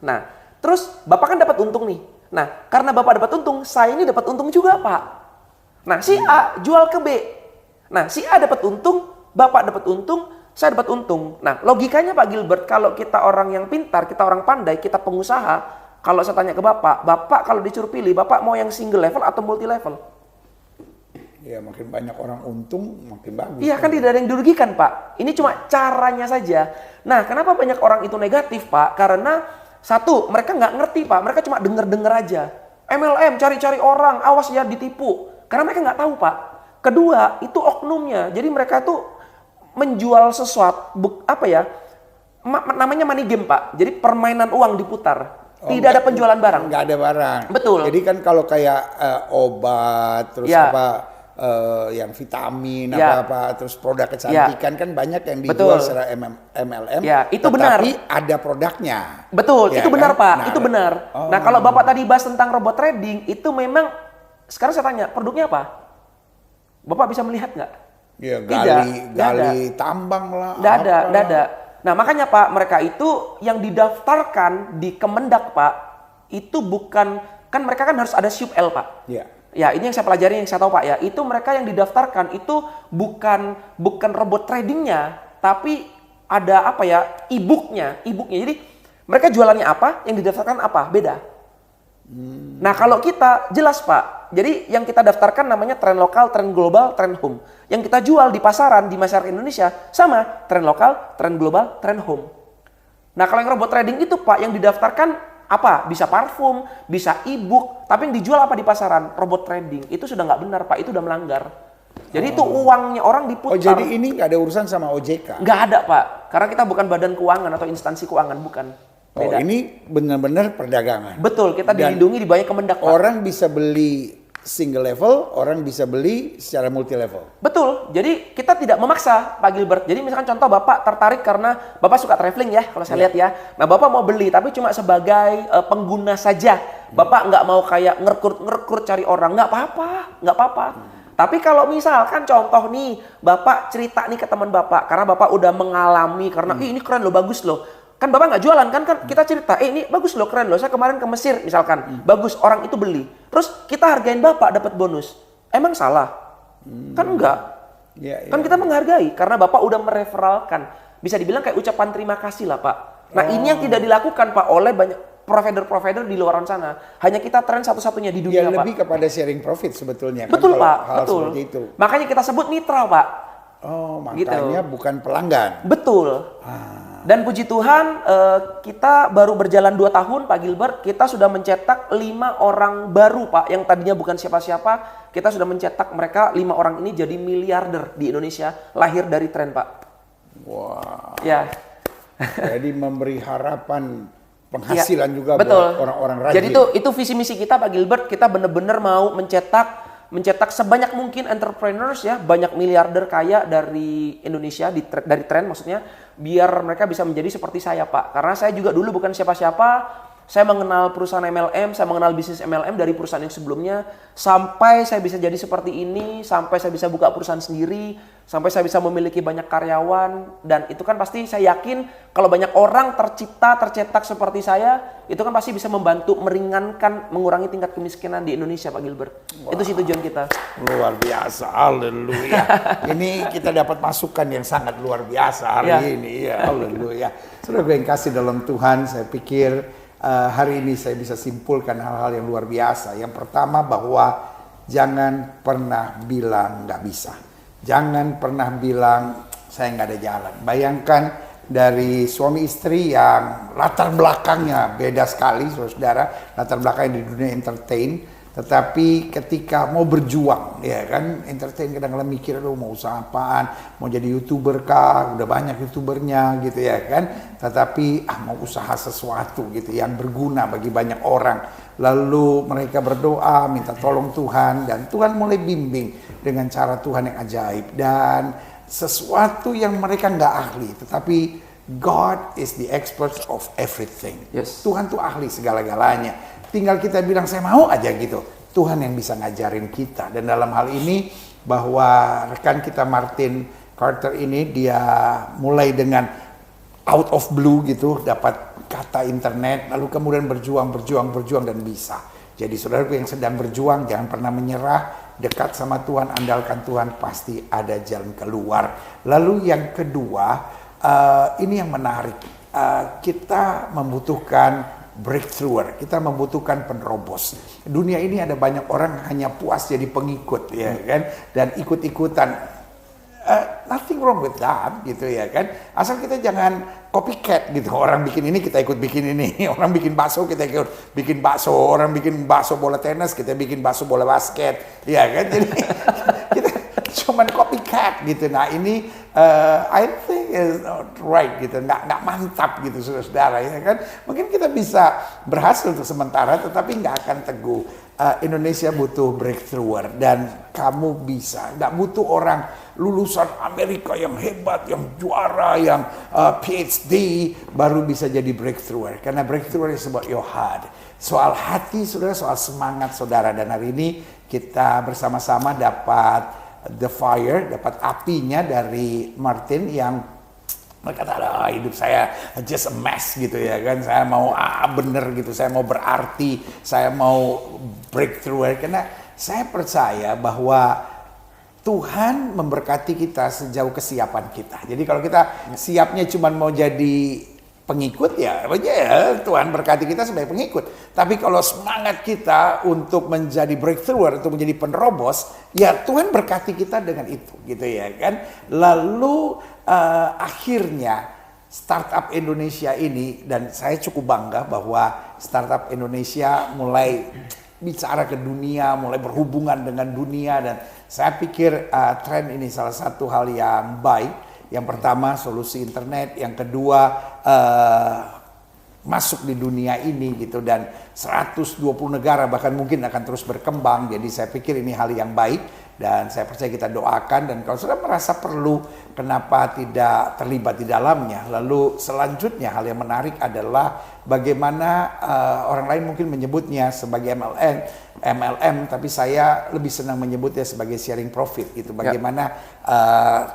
Nah, terus Bapak kan dapat untung nih. Nah, karena Bapak dapat untung, saya ini dapat untung juga Pak. Nah, si A jual ke B. Nah, si A dapat untung, Bapak dapat untung, saya dapat untung. Nah, logikanya Pak Gilbert, kalau kita orang yang pintar, kita orang pandai, kita pengusaha, kalau saya tanya ke Bapak, Bapak kalau disuruh pilih, Bapak mau yang single level atau multi level? Ya, makin banyak orang untung, makin bagus. Iya kan, tidak ada yang dirugikan Pak. Ini cuma caranya saja. Nah, kenapa banyak orang itu negatif Pak? Karena satu, mereka nggak ngerti Pak. Mereka cuma denger-denger aja. MLM, cari-cari orang, awas ya ditipu. Karena mereka nggak tahu Pak. Kedua, itu oknumnya. Jadi mereka tuh menjual sesuatu, namanya money game Pak. Jadi permainan uang diputar. Tidak ada penjualan barang. Nggak ada barang. Betul. Jadi kan kalau kayak obat, terus yang vitamin, terus produk kecantikan kan banyak yang dijual secara MLM. Ya, itu benar. Tapi ada produknya. Betul, ya itu benar kan? Pak, Nah, itu benar. Nah, kalau Bapak tadi bahas tentang robot trading, itu memang, sekarang saya tanya, produknya apa? Bapak bisa melihat nggak? Ya, Tidak, gali tambang lah. Nggak ada. Nah, makanya Pak, mereka itu yang didaftarkan di Kemendak Pak, itu bukan, kan mereka kan harus ada SUP-L Pak. Iya. Ya, ini yang saya pelajari, yang saya tahu Pak ya. Itu mereka yang didaftarkan itu bukan robot tradingnya, tapi ada e-booknya. Jadi mereka jualannya apa, yang didaftarkan apa, beda. Nah kalau kita jelas Pak, jadi yang kita daftarkan namanya tren lokal, tren global, tren home. Yang kita jual di pasaran, di masyarakat Indonesia sama tren lokal, tren global, tren home. Nah kalau yang robot trading itu Pak, yang didaftarkan apa? Bisa parfum, bisa e-book, tapi yang dijual apa di pasaran? Robot trading. Itu sudah nggak benar Pak, itu udah melanggar. Jadi itu uangnya orang diputar. Oh jadi ini nggak ada urusan sama OJK? Nggak ada Pak, karena kita bukan badan keuangan atau instansi keuangan, bukan. Beda. Oh ini benar-benar perdagangan? Betul, kita Dan dilindungi di banyak Kemendak Pak. orang bisa beli single level, orang bisa beli secara multi level? Betul, jadi kita tidak memaksa Pak Gilbert. Jadi misalkan contoh Bapak tertarik karena Bapak suka traveling ya, kalau saya lihat ya. Nah Bapak mau beli, tapi cuma sebagai pengguna saja. Bapak nggak mau kayak ngerekrut cari orang, nggak apa-apa. Tapi kalau misalkan contoh nih, Bapak cerita nih ke teman Bapak, karena Bapak udah mengalami, karena ini keren loh, bagus loh. Kan Bapak nggak jualan kan kita cerita, ini bagus loh, keren loh, saya kemarin ke Mesir misalkan, bagus, orang itu beli. Terus kita hargain Bapak dapat bonus. Emang salah? Kan enggak. Kan kita menghargai, karena Bapak udah mereferalkan. Bisa dibilang kayak ucapan terima kasih lah Pak. Nah ini yang tidak dilakukan Pak oleh banyak provider-provider di luar sana. Hanya kita tren satu-satunya di dunia Pak. Lebih kepada sharing profit sebetulnya. Betul kan, Pak, hal betul. Seperti itu. Makanya kita sebut mitra Pak. Oh makanya gitu. Bukan pelanggan. Betul. Dan puji Tuhan kita baru berjalan 2 tahun Pak Gilbert, kita sudah mencetak 5 orang baru Pak, yang tadinya bukan siapa-siapa, kita sudah mencetak mereka 5 orang ini jadi miliarder di Indonesia, lahir dari tren Pak. Wah. Ya. Jadi memberi harapan penghasilan juga betul. buat orang-orang rajin. Jadi itu visi misi kita Pak Gilbert, kita benar-benar mau mencetak sebanyak mungkin entrepreneurs ya, banyak miliarder kaya dari Indonesia, dari tren maksudnya, biar mereka bisa menjadi seperti saya Pak. Karena saya juga dulu bukan siapa-siapa, saya mengenal perusahaan MLM, saya mengenal bisnis MLM dari perusahaan yang sebelumnya, sampai saya bisa jadi seperti ini, sampai saya bisa buka perusahaan sendiri, sampai saya bisa memiliki banyak karyawan, dan itu kan pasti saya yakin kalau banyak orang tercetak seperti saya, itu kan pasti bisa membantu meringankan, mengurangi tingkat kemiskinan di Indonesia Pak Gilbert. Wow. Itu sih tujuan kita. Luar biasa, haleluya. Ini kita dapat masukan yang sangat luar biasa hari ini, ya haleluya. Saudara gue yang kasih dalam Tuhan, saya pikir hari ini saya bisa simpulkan hal-hal yang luar biasa. Yang pertama bahwa jangan pernah bilang nggak bisa. Jangan pernah bilang saya nggak ada jalan. Bayangkan dari suami istri yang latar belakangnya beda sekali, saudara. Latar belakangnya di dunia entertain. Tetapi ketika mau berjuang, ya kan, entertain kadang-kadang mikir, aduh mau usaha apaan, mau jadi YouTuber kah, udah banyak YouTubernya gitu ya kan. Tetapi mau usaha sesuatu gitu yang berguna bagi banyak orang. Lalu mereka berdoa, minta tolong Tuhan, dan Tuhan mulai bimbing dengan cara Tuhan yang ajaib. Dan sesuatu yang mereka nggak ahli, tetapi God is the expert of everything. Yes. Tuhan tuh ahli segala-galanya. Tinggal kita bilang saya mau aja gitu. Tuhan yang bisa ngajarin kita. Dan dalam hal ini bahwa rekan kita Martin Carter ini dia mulai dengan out of blue gitu dapat kata internet lalu kemudian berjuang dan bisa. Jadi saudaraku yang sedang berjuang jangan pernah menyerah, dekat sama Tuhan, andalkan Tuhan, pasti ada jalan keluar. Lalu yang kedua ini yang menarik. Kita membutuhkan breakthrough, kita membutuhkan penerobos. Dunia ini ada banyak orang hanya puas jadi pengikut ya kan, dan ikut-ikutan. Nothing wrong with that gitu ya kan. Asal kita jangan copycat gitu. Orang bikin ini kita ikut bikin ini. Orang bikin bakso kita ikut bikin bakso. Orang bikin bakso bola tenis kita bikin bakso bola basket. Ya kan. Jadi kita cuman copycat gitu. Nah ini I think is not right gitu. Nggak mantap gitu saudara ya kan. Mungkin kita bisa berhasil untuk sementara tetapi nggak akan teguh. Indonesia butuh breakthrough dan kamu bisa. Nggak butuh orang lulusan Amerika yang hebat, yang juara, yang PhD baru bisa jadi breakthrough. Karena breakthrough is about your heart. Soal hati saudara, soal semangat saudara. Dan hari ini kita bersama-sama dapat the fire, dapat apinya dari Martin yang kata hidup saya just a mess gitu ya kan, saya mau bener gitu, saya mau berarti, saya mau breakthrough, karena saya percaya bahwa Tuhan memberkati kita sejauh kesiapan kita. Jadi kalau kita siapnya cuma mau jadi pengikut ya Tuhan berkati kita sebagai pengikut. Tapi kalau semangat kita untuk menjadi breakthrough, untuk menjadi penerobos, ya Tuhan berkati kita dengan itu, gitu ya kan. Lalu akhirnya startup Indonesia ini, dan saya cukup bangga bahwa startup Indonesia mulai bicara ke dunia, mulai berhubungan dengan dunia, dan saya pikir tren ini salah satu hal yang baik. Yang pertama solusi internet, yang kedua masuk di dunia ini gitu, dan 120 negara bahkan mungkin akan terus berkembang. Jadi saya pikir ini hal yang baik dan saya percaya kita doakan, dan kalau sudah merasa perlu, kenapa tidak terlibat di dalamnya. Lalu selanjutnya hal yang menarik adalah bagaimana orang lain mungkin menyebutnya sebagai MLM, tapi saya lebih senang menyebutnya sebagai sharing profit gitu. Bagaimana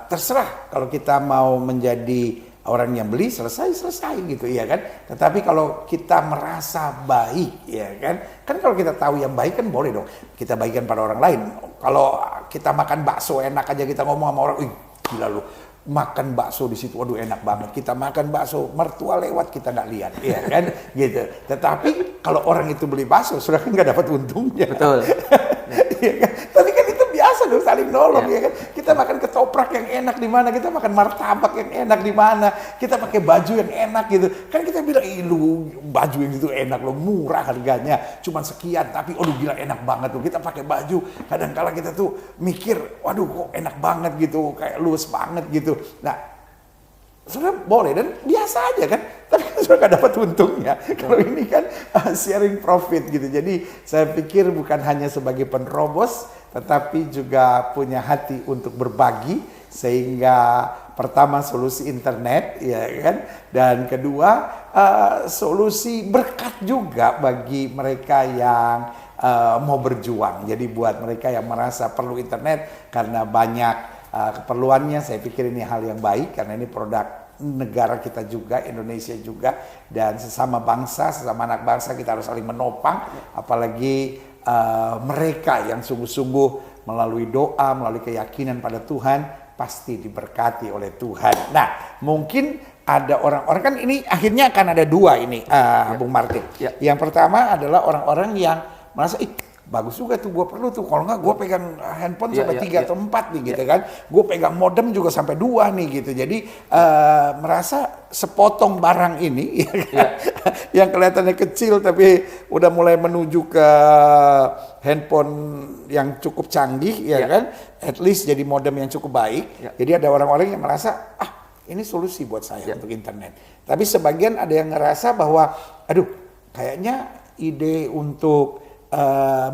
terserah kalau kita mau menjadi orang yang beli, selesai gitu ya kan. Tetapi kalau kita merasa baik ya kan kalau kita tahu yang baik kan boleh dong kita bagikan pada orang lain. Kalau kita makan bakso enak aja kita ngomong sama orang, ih gila lu makan bakso di situ, waduh enak banget. Kita makan bakso, mertua lewat kita nggak lihat, ya kan, gitu. Tetapi kalau orang itu beli bakso, sudah kan nggak dapat untungnya. Betul. Ya kan? Tapi kan itu biasa dong, saling nolong, ya kan. Kita makan ketoprak yang enak di mana, kita makan martabak yang enak di mana, kita pakai baju yang enak gitu. Kan kita bilang, ih lu baju yang itu enak lo, murah harganya, cuma sekian, tapi aduh gila enak banget tuh. Kita pakai baju, kadang-kala kita tuh mikir, waduh kok enak banget gitu, kayak luas banget gitu. Nah, sudah boleh dan biasa aja kan, tapi kan sudah gak dapat untungnya. Kalau ini kan sharing profit gitu. Jadi saya pikir bukan hanya sebagai penerobos, tetapi juga punya hati untuk berbagi. Sehingga pertama solusi internet, ya kan, dan kedua solusi berkat juga bagi mereka yang mau berjuang. Jadi buat mereka yang merasa perlu internet karena banyak keperluannya, saya pikir ini hal yang baik karena ini produk negara kita juga, Indonesia juga, dan sesama bangsa, sesama anak bangsa kita harus saling menopang, apalagi mereka yang sungguh-sungguh melalui doa, melalui keyakinan pada Tuhan pasti diberkati oleh Tuhan. Nah, mungkin ada orang-orang, kan ini akhirnya akan ada dua ini, Bung Martin. Ya. Yang pertama adalah orang-orang yang merasa, bagus juga tuh, gue perlu tuh. Kalau nggak gue pegang handphone sampai 3 atau 4 nih gitu kan. Gue pegang modem juga sampai 2 nih gitu. Jadi merasa sepotong barang ini yang kelihatannya kecil tapi udah mulai menuju ke handphone yang cukup canggih ya kan. At least jadi modem yang cukup baik. Jadi ada orang-orang yang merasa ini solusi buat saya untuk internet. Tapi sebagian ada yang ngerasa bahwa aduh kayaknya ide untuk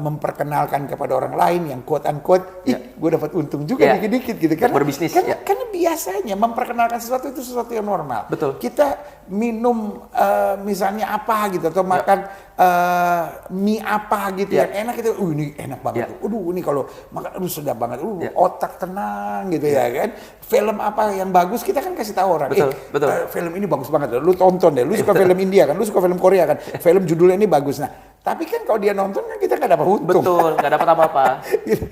memperkenalkan kepada orang lain yang quote unquote, gue dapat untung juga dikit-dikit gitu kan. Berbisnis. Karena biasanya memperkenalkan sesuatu itu sesuatu yang normal. Betul. Kita minum misalnya apa gitu atau makan mie apa gitu yang enak itu, ini enak banget. Ini kalau makan sedap banget. Otak tenang gitu ya kan. Film apa yang bagus kita kan kasih tahu orang. Betul. Film ini bagus banget. Lu tonton deh. Lu suka film India kan, lu suka film Korea kan. Film judulnya ini bagus. Nah, tapi kan kalau dia nonton kan kita nggak dapat untung. Betul, nggak dapat apa-apa.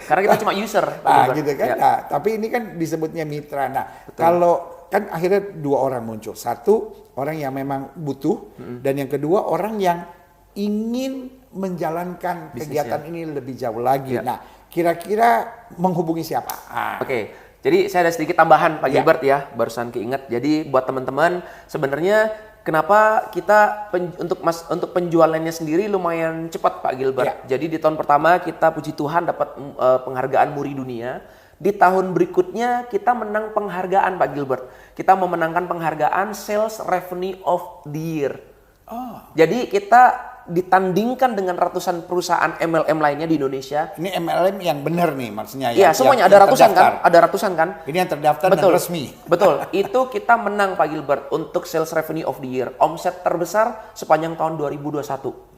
Karena kita cuma user. Nah, gitu kan. Nah, tapi ini kan disebutnya mitra. Nah, kalau kan akhirnya dua orang muncul. Satu orang yang memang butuh, dan yang kedua orang yang ingin menjalankan kegiatan ini lebih jauh lagi. Nah, kira-kira menghubungi siapa? Oke. Jadi saya ada sedikit tambahan Pak Gilbert ya, barusan keinget. Jadi buat teman-teman sebenarnya kenapa kita untuk penjualannya sendiri lumayan cepat Pak Gilbert. Jadi di tahun pertama kita puji Tuhan dapat penghargaan Muri Dunia. Di tahun berikutnya kita menang penghargaan Pak Gilbert. Kita memenangkan penghargaan Sales Revenue of the Year. Jadi kita ditandingkan dengan ratusan perusahaan MLM lainnya di Indonesia. Ini MLM yang benar nih maksudnya. Iya, semuanya ada ratusan kan? Ada ratusan kan? Ini yang terdaftar dan resmi. Betul. Itu kita menang Pak Gilbert untuk Sales Revenue of the Year. Omset terbesar sepanjang tahun 2021.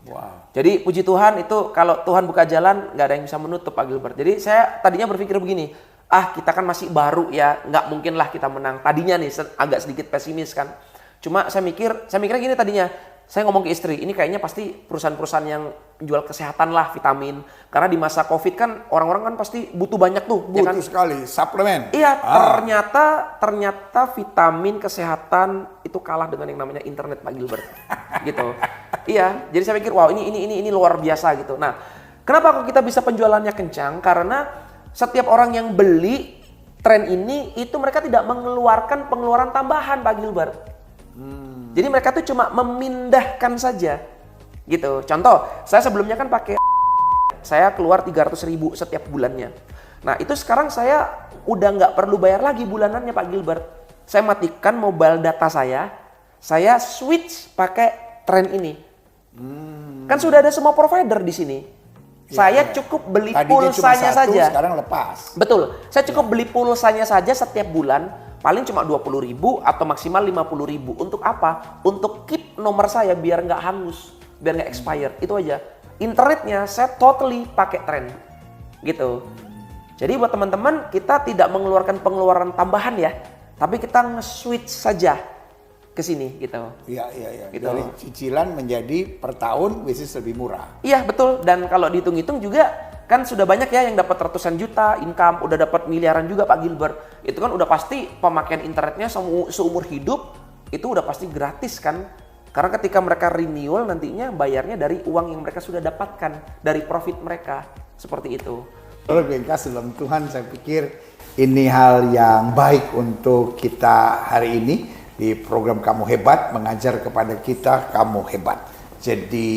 Wow. Jadi puji Tuhan itu kalau Tuhan buka jalan nggak ada yang bisa menutup Pak Gilbert. Jadi saya tadinya berpikir begini, kita kan masih baru ya, nggak mungkin lah kita menang. Tadinya nih agak sedikit pesimis kan. Cuma saya mikirnya gini tadinya. Saya ngomong ke istri, ini kayaknya pasti perusahaan-perusahaan yang penjual kesehatan lah, vitamin. Karena di masa COVID kan orang-orang kan pasti butuh banyak tuh, ya kan? Butuh sekali, suplemen. Iya, ternyata vitamin kesehatan itu kalah dengan yang namanya internet, Pak Gilbert. Gitu. Iya, jadi saya pikir wow ini luar biasa gitu. Nah, kenapa kok kita bisa penjualannya kencang? Karena setiap orang yang beli tren ini itu mereka tidak mengeluarkan pengeluaran tambahan, Pak Gilbert. Jadi mereka tuh cuma memindahkan saja. Gitu. Contoh, saya sebelumnya kan pakai saya keluar 300.000 setiap bulannya. Nah itu sekarang saya udah nggak perlu bayar lagi bulanannya, Pak Gilbert. Saya matikan mobile data saya switch pakai tren ini. Kan sudah ada semua provider di sini. Saya cukup beli Tadinya pulsanya cuma satu, saja. sekarang lepas. Betul, saya cukup beli pulsanya saja setiap bulan. Paling cuma 20.000 atau maksimal 50.000. Untuk apa? Untuk keep nomor saya biar nggak hangus, biar nggak expired. Itu aja. Internetnya saya totally pakai tren, gitu. Jadi buat teman-teman, kita tidak mengeluarkan pengeluaran tambahan ya, tapi kita nge-switch saja ke sini, gitu. Iya. Gitu. Dari cicilan menjadi per tahun bisnis lebih murah. Iya betul. Dan kalau dihitung-hitung juga kan sudah banyak ya yang dapat ratusan juta income, udah dapat miliaran juga, Pak Gilbert. Itu kan udah pasti pemakaian internetnya seumur hidup itu udah pasti gratis kan. Karena ketika mereka renewal nantinya bayarnya dari uang yang mereka sudah dapatkan, dari profit mereka. Seperti itu. Kalau yang kasih dalam Tuhan, saya pikir ini hal yang baik untuk kita hari ini di program Kamu Hebat, mengajar kepada kita kamu hebat. Jadi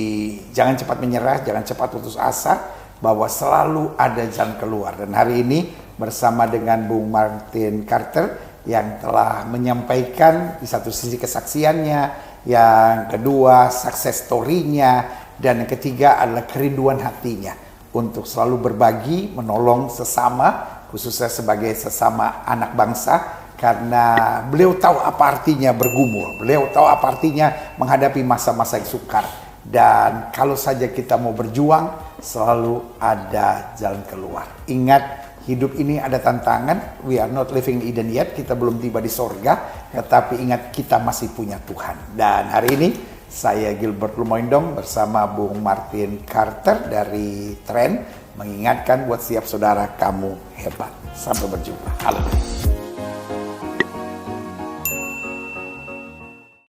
jangan cepat menyerah, jangan cepat putus asa, bahwa selalu ada jalan keluar. Dan hari ini bersama dengan Bung Martin Carter yang telah menyampaikan di satu sisi kesaksiannya, yang kedua success story-nya, dan yang ketiga adalah kerinduan hatinya untuk selalu berbagi, menolong sesama, khususnya sebagai sesama anak bangsa, karena beliau tahu apa artinya bergumul, beliau tahu apa artinya menghadapi masa-masa yang sukar. Dan kalau saja kita mau berjuang, selalu ada jalan keluar. Ingat, hidup ini ada tantangan. We are not living in Eden yet. Kita belum tiba di sorga. Tetapi ingat, kita masih punya Tuhan. Dan hari ini, saya Gilbert Lumoindong bersama Bung Martin Carter dari Tren mengingatkan buat setiap saudara, kamu hebat. Sampai berjumpa. Haleluya.